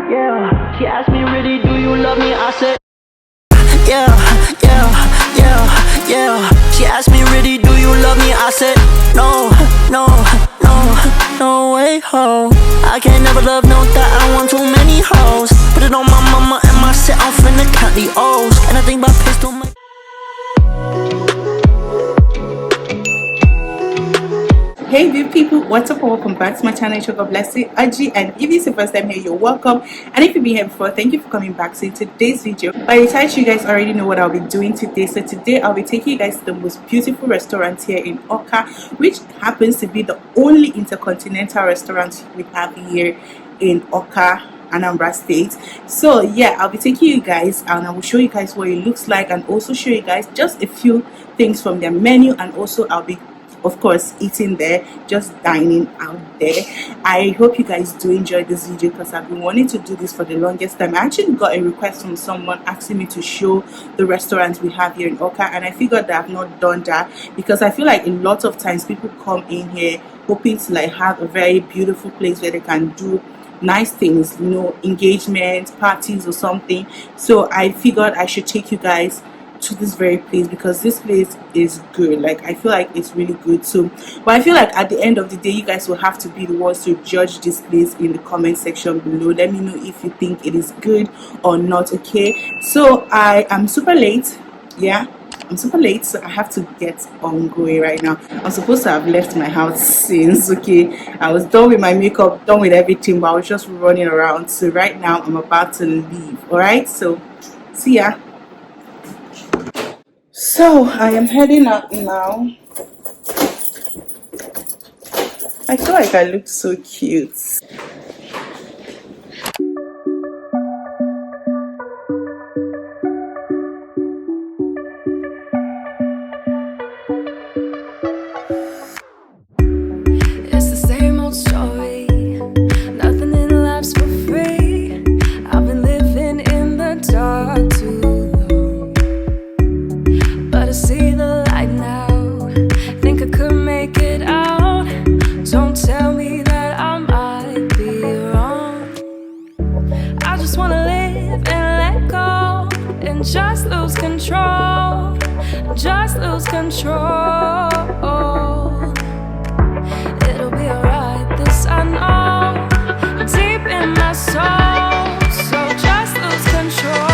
yeah. She asked me, really, do you love me? I said, yeah. She asked me, really, do you love me? I said, no way, ho. I can't never love no that. I want too many hoes. Put it on my mama and my set. I'm finna count the O's. And I think about pistol. Hey beautiful people, what's up and welcome back to my channel. God bless you, Aji, and if it's the first time here, you're welcome, and if you've been here before, thank you for coming back. So in today's video, by the time you guys already know what I'll be doing today. So today I'll be taking you guys to the most beautiful restaurant here in Awka, which happens to be the only Intercontinental restaurant we have here in Awka, Anambra State. So yeah, I'll be taking you guys and I will show you guys what it looks like, and also show you guys just a few things from their menu, and also I'll be of course eating there, just dining out there. I hope you guys do enjoy this video because I've been wanting to do this for the longest time. I actually got a request from someone asking me to show the restaurants we have here in Awka, and I figured that I've not done that because I feel like a lot of times people come in here hoping to like have a very beautiful place where they can do nice things, you know, engagements, parties or something. So I figured I should take you guys to this very place because this place is good. Like, I feel like it's really good. So but I feel like at the end of the day, you guys will have to be the ones to judge this place in the comment section below. Let me know if you think it is good or not. Okay, so I am super late. Yeah, I'm super late, so I have to get on going right now. I'm supposed to have left my house since, okay, I was done with my makeup, done with everything, but I was just running around. So right now I'm about to leave. All right, so see ya. So I am heading out now. I feel like I look so cute. It's the same old story. Nothing in life's for free. I've been living in the dark too long, but I see the light now. Think I could make it out. Don't tell me that I might be wrong. I just wanna live and let go and just lose control. Just lose control. It'll be alright, this I know, deep in my soul. So just lose control.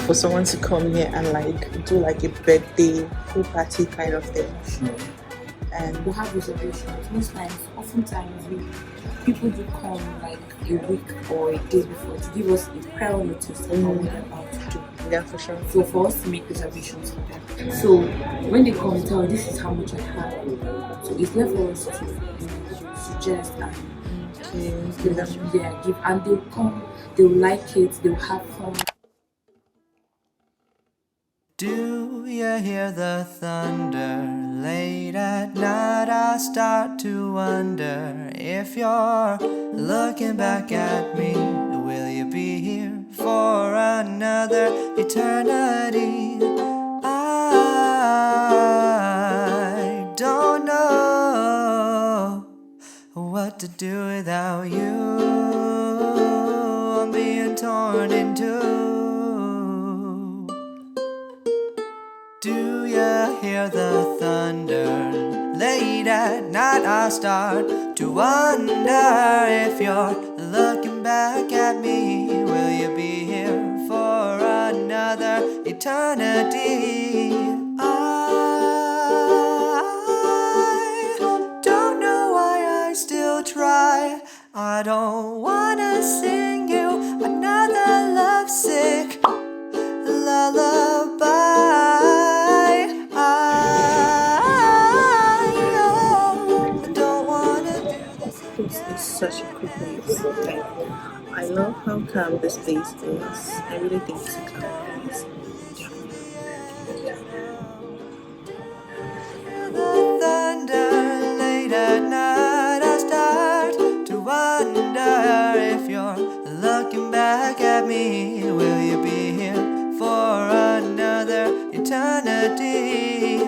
For someone to come here and like do like a birthday pool party kind of thing. And We have reservations. Most times, oftentimes, people do come like a week or a day before to give us a prior notice of what they're about to do. yeah, for sure. So for us to make reservations for them. So when they come and tell us, this is how much I have. So it's left for us to suggest and give, and they'll come, they'll like it, they'll have fun. Do you hear the thunder? Late at night I start to wonder if you're looking back at me. Will you be here for another eternity? I don't know what to do without you. I'm being torn in two. Do you hear the thunder? Late at night I start to wonder if you're looking back at me. Will you be here for another eternity? I don't know why I still try. I don't wanna sing you another lovesick lullaby. This is such a cool place. Like, I love how calm this place is. I really think it's a calm place. The thunder late at night I start to wonder if you're looking back at me. Will you be here for another eternity.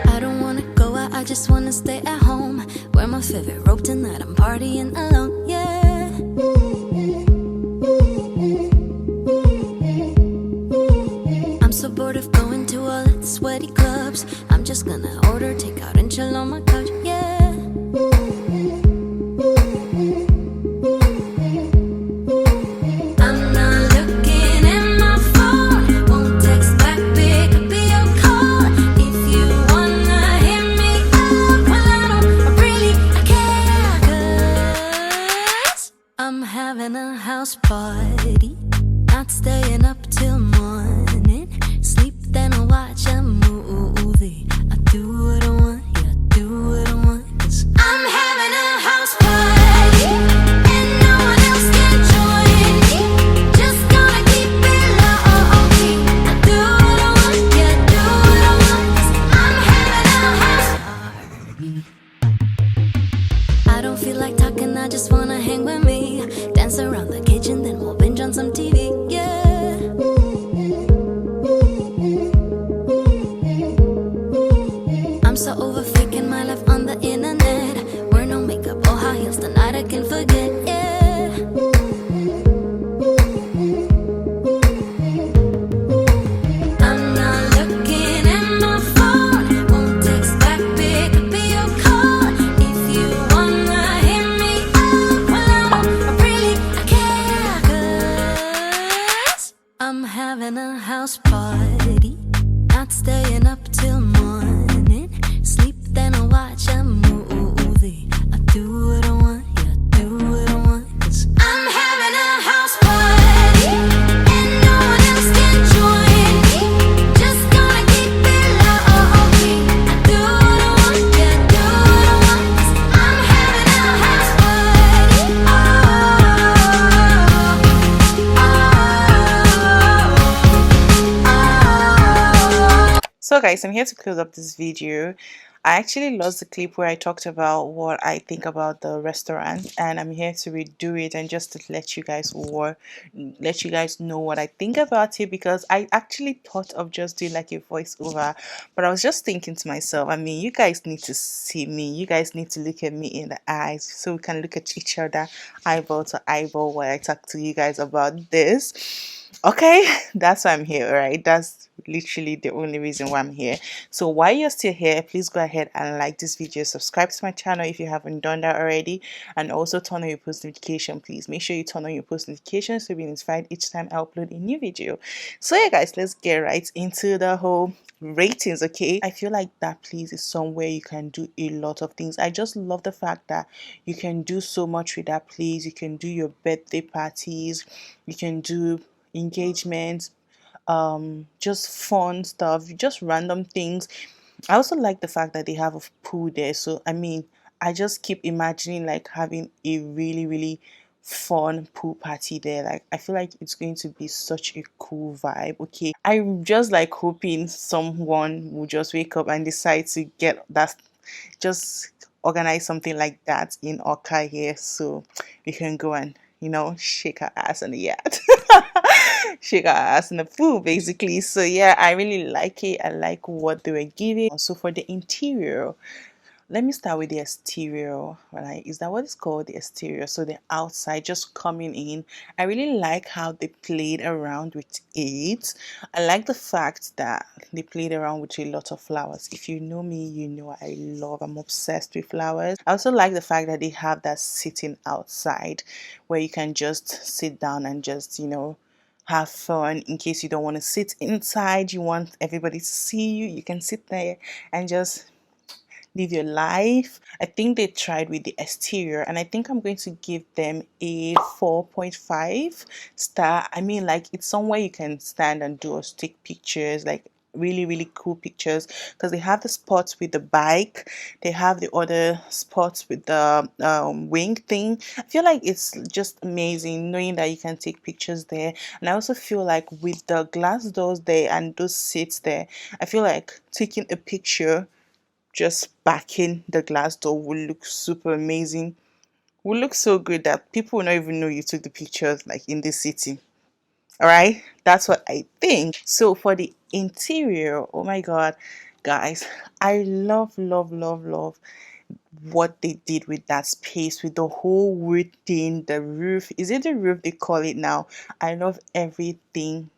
I don't wanna go out, I just wanna stay at home. Wear my favorite robe tonight, I'm partying alone, yeah. I'm so bored of going to all the sweaty clubs. I'm just gonna order takeout and chill on my couch, yeah. I'm not looking at my phone, won't text back, pick up your call. If you wanna hit me up, well I don't really care, 'cause I'm having a house party, not staying up till morning. Sleep then I watch a movie. I do what I want, yeah, I do what I want, 'cause I'm having a house party and no one else can join me. Just gonna keep it low key. I do what I want, yeah, I do what I want, 'cause I'm having a house party. I don't feel like talking, I just wanna hang with me. Dance around the kitchen, then we'll binge on some TV, yeah. I'm so over faking my life on the internet. Wear no makeup or high heels tonight, I can forget, yeah. I'm not looking at my phone, won't text back, pick up your call. If you wanna hit me up, well I don't really care, 'cause I'm having a house party, not staying up till morning. Sleep then I watch a movie. I do what I want, yeah, I do what I want, 'cause I'm having a house party and no one else can join me. Just gonna keep it low key. I do what I want, yeah, I do what I want, 'cause I'm having a house party. So guys, I'm here to close up this video. I actually lost the clip where I talked about what I think about the restaurant, and I'm here to redo it and just to let you guys know what I think about it, because I actually thought of just doing like a voiceover, but I was just thinking to myself, I mean, you guys need to see me, you guys need to look at me in the eyes so we can look at each other eyeball to eyeball while I talk to you guys about this. Okay, that's why I'm here, right? That's literally the only reason why I'm here. So while you're still here, please go ahead and like this video, subscribe to my channel if you haven't done that already, and also turn on your post notification. Please make sure you turn on your post notifications to be notified each time I upload a new video. So yeah guys, let's get right into the whole ratings. Okay, I feel like that place is somewhere you can do a lot of things. I just love the fact that you can do so much with that place. You can do your birthday parties, you can do engagements, just fun stuff, just random things. I also like the fact that they have a pool there. So I mean, I just keep imagining like having a really fun pool party there. Like I feel like it's going to be such a cool vibe. Okay, I'm just like hoping someone will just wake up and decide to get that, just organize something like that in Awka here, so we can go and shake our ass on the yacht. Shake our ass in the pool basically. So yeah, I really like it. I like what they were giving. So for the interior, let me start with the exterior, right? Is that what it's called? The exterior. So the outside, just coming in, I really like how they played around with it. I like the fact that they played around with a lot of flowers. If you know me, you know I'm obsessed with flowers. I also like the fact that they have that sitting outside where you can just sit down and just have fun. In case you don't want to sit inside, you want everybody to see you, you can sit there and just live your life. I think they tried with the exterior, and I think I'm going to give them a 4.5 star. I mean, like, it's somewhere you can stand and do or take pictures. Like, really really cool pictures, because they have the spots with the bike, they have the other spots with the wing thing. I feel like it's just amazing knowing that you can take pictures there. And I also feel like with the glass doors there and those seats there, I feel like taking a picture just backing the glass door will look super amazing, will look so good that people will not even know you took the pictures like in this city. All right, that's what I think. So for the interior, oh my god, guys, I love what they did with that space, with the whole wood thing, the roof. Is it the roof they call it now? I love everything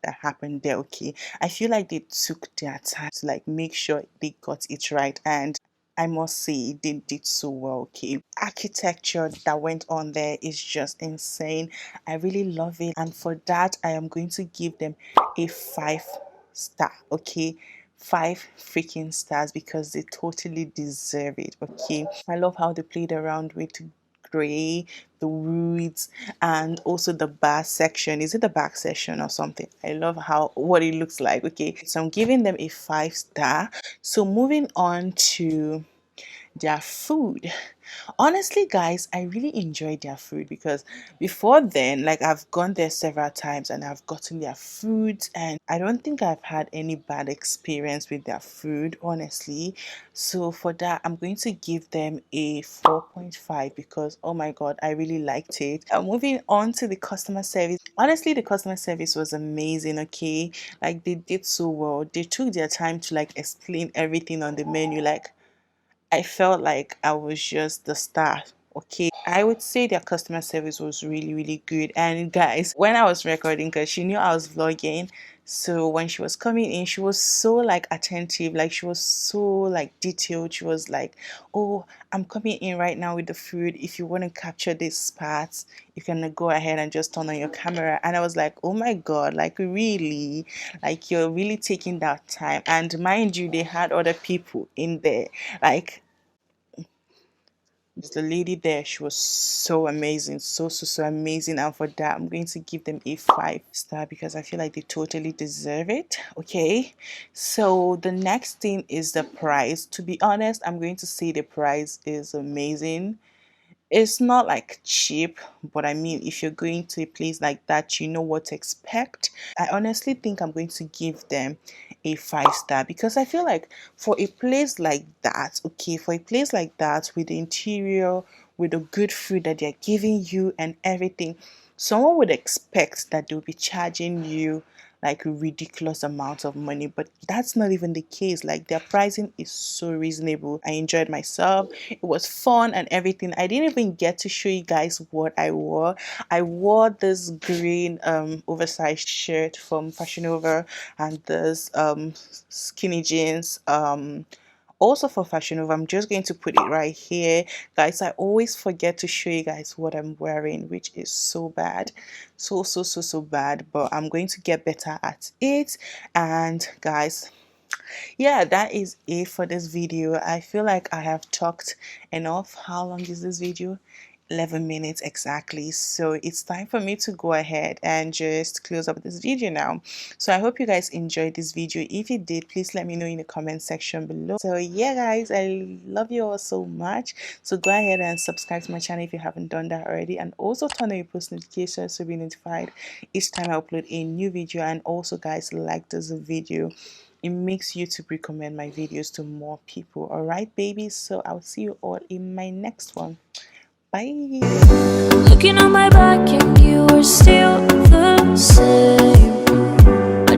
that happened there. Okay, I feel like they took their time to like make sure they got it right, and I must say they did so well. Okay, architecture that went on there is just insane. I really love it, and for that I am going to give them a 5 star. Okay, 5 freaking stars, because they totally deserve it. Okay, I love how they played around with gray, the woods, and also the bar section. Is it the back section or something? I love how what it looks like. Okay, so I'm giving them a 5 star. So moving on to their food. Honestly, guys, I really enjoyed their food, because before then, like, I've gone there several times and I've gotten their food, and I don't think I've had any bad experience with their food, honestly. So for that, I'm going to give them a 4.5, because oh my god, I really liked it. Moving on to the customer service. Honestly, the customer service was amazing. Okay, like, they did so well. They took their time to like explain everything on the menu. Like, I felt like I was just the star. Okay, I would say their customer service was really, really good. And guys, when I was recording, because she knew I was vlogging, so when she was coming in, she was so like attentive, like she was so like detailed. She was like, "Oh, I'm coming in right now with the food. If you want to capture this part, you can go ahead and just turn on your camera." And I was like, "Oh my god, like really, like you're really taking that time." And mind you, they had other people in there, like the lady there. She was so amazing, so amazing, and for that I'm going to give them a 5 star, because I feel like they totally deserve it. Okay, so the next thing is the price. To be honest, I'm going to say the price is amazing. It's not like cheap, but I mean, if you're going to a place like that, you know what to expect. I honestly think I'm going to give them a 5 star, because I feel like for a place like that, okay, for a place like that, with the interior, with the good food that they're giving you and everything, someone would expect that they'll be charging you like ridiculous amounts of money, but that's not even the case. Like, their pricing is so reasonable. I enjoyed myself, it was fun and everything. I didn't even get to show you guys what I wore. I wore this green oversized shirt from Fashion Nova, and this skinny jeans also for Fashion Nova. I'm just going to put it right here, guys. I always forget to show you guys what I'm wearing, which is so bad, so bad, but I'm going to get better at it. And guys, yeah, that is it for this video. I feel like I have talked enough. How long is this video? 11 minutes exactly. So it's time for me to go ahead and just close up this video now. So I hope you guys enjoyed this video. If you did, please let me know in the comment section below. So yeah, guys, I love you all so much. So go ahead and subscribe to my channel if you haven't done that already, and also turn on your post notifications to be notified each time I upload a new video. And also, guys, like this video. It makes YouTube recommend my videos to more people. All right, babies. So I'll see you all in my next one. Bye. Looking on my back and you